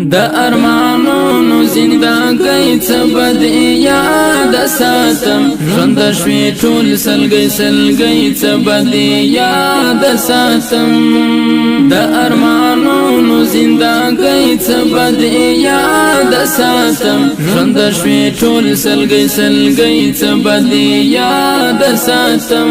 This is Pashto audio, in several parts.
د ارمانونو زندګۍ څه بد یاد ساتم ژوند شوي ټول سلګۍ سلګۍ څه بد یاد ساتم د ارمانونو زندګۍ څه بد یاد ساتم ژوند شوي ټول سلګۍ سلګۍ څه بد یاد ساتم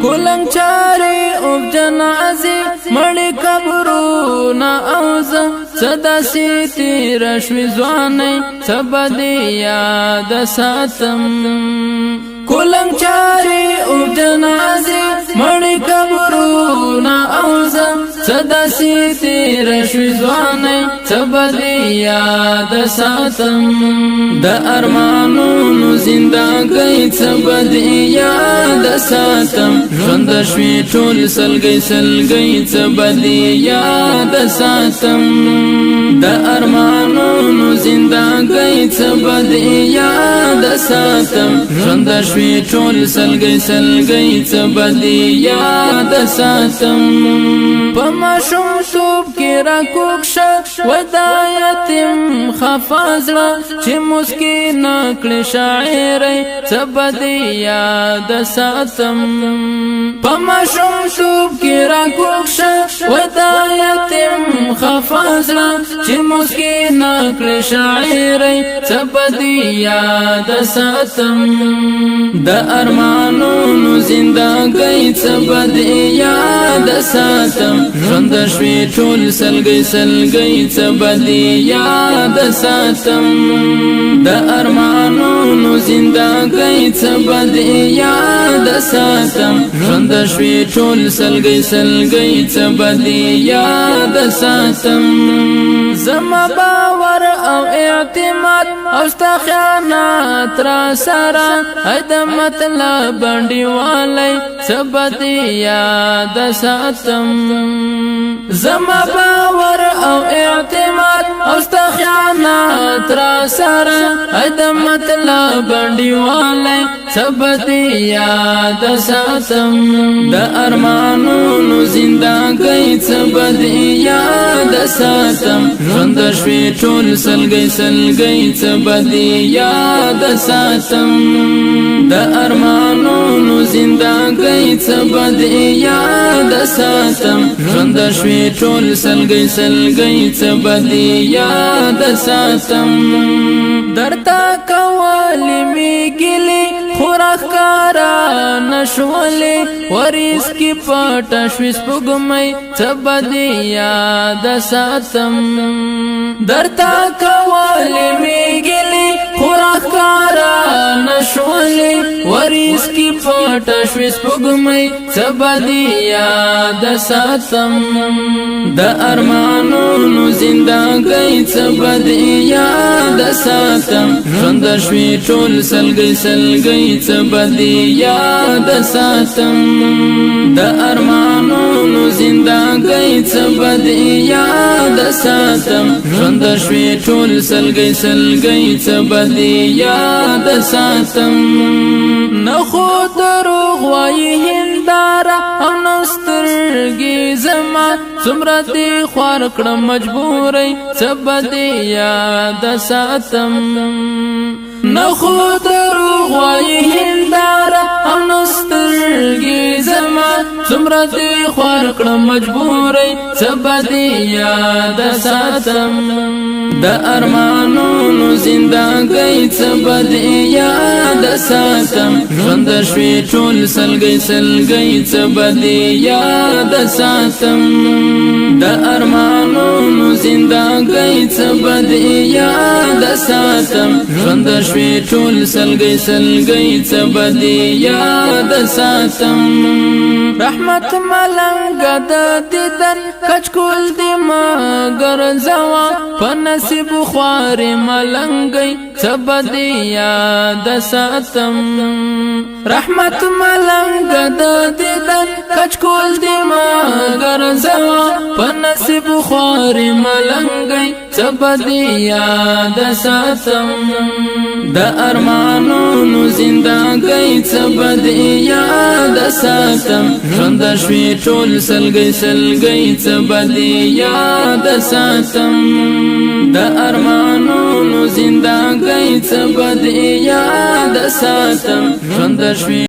کولنګ چارې او جنازې مړې قبرونه اوزه صدا سی تیر شوی ځواني څه بد یاد ساتم کولنګ چارې او جنازې مړې قبرونه اوزه صدا سی تیر شوی ځواني څه بد یاد ساتم د ارمانونو زندګۍ څه بد یاد ساتم ژوند شوي ټول سلګۍ سلګۍ څه بد یاد ساتم د ارمانونو زندګۍ څه بد یاد ساتم ژوند شوي ټول سلګۍ سلګۍ څه بد یاد ساتم په ماشومتوب کې راکوږ شه ودا یتیم خفا زړه چې مسکي نکړې شاعرۍ څه بد یاد ساتم په ماشومتوب کې راکوږ شه ودا یتیم خفا زړه چې مسکي نکړې شاعرۍ څه بد یاد ساتم د ارمانونو زندګۍ څه بد یاد ساتم ژوند شوي ټول سلګۍ سلګۍ څه بد یاد ساتم د ارمانونو زندګۍ څه بد یاد ساتم ژوند شوي ټول سلګۍ سلګۍ څه بد یاد ساتم زما باور او اعتماد او ستا خیانت را سره د مطلب انډیوالی څه بد یاد ساتم زما باور او اعتماد او ستا خیانت را سره د مطلب انډیوالی څه بد یاد ساتم د ارمانونو زندګۍ څه بد یاد ساتم ژوند شوي ټول سلګۍ سلګۍ څه بد یاد ساتم د ارمانونو زندګۍ څه بد یاد ساتم ژوند شوي ټول سلګۍ سلګۍ څه بد یاد ساتم درته کولی می ګلې خو راښکاره نشولې وریځ کې پټه شوې سپوږمۍ څه بد یاد ساتم درته کولی می ګلې خو راښکاره نشولې وریځ کې پټه شوې سپوږمۍ څه بد یاد ساتم د ارمانونو زندګۍ څه بد یاد ساتم ژوند شوي ټول سلګۍ سلګۍ څه بد یاد ساتم د ارمانونو زندګۍ څه بد یاد ساتم ژوند شوي ټول سلګۍ سلګۍ څه بد یاد ساتم نه خو دروغ وایي هنداره او نه سترګې زما څومره دې خوار کړم مجبورۍ څه بد یاد ساتم نه خو دروغ وایي هنداره او نه سترګې زما څومره دې خوار کړم مجبورۍ څه بد یاد ساتم د ارمانونو زندګۍ څه بد یاد ساتم ژوند شوي ټول سلګۍ سلګۍ څه بد یاد ساتم د ارمانونو زندګۍ څه بد یاد ساتم ژوند شوي ټول سلګۍ سلګۍ څه بد یاد ساتم رحمت ملنګ د دیدن کچکول دی مگر زوا په نصیب خوار ملنګي څه بد یاد ساتم رحمت ملنګ د دیدن کچکول دی مگر زوا په نصیب خوار ملنګي څه بد یاد ساتم د ارمانونو زندګۍ څه بد یاد ساتم ژوند شوي ټول سلګۍ سلګۍ څه بد یاد ساتم د ارمانونو زندګۍ څه بد یاد ساتم ژوند شوي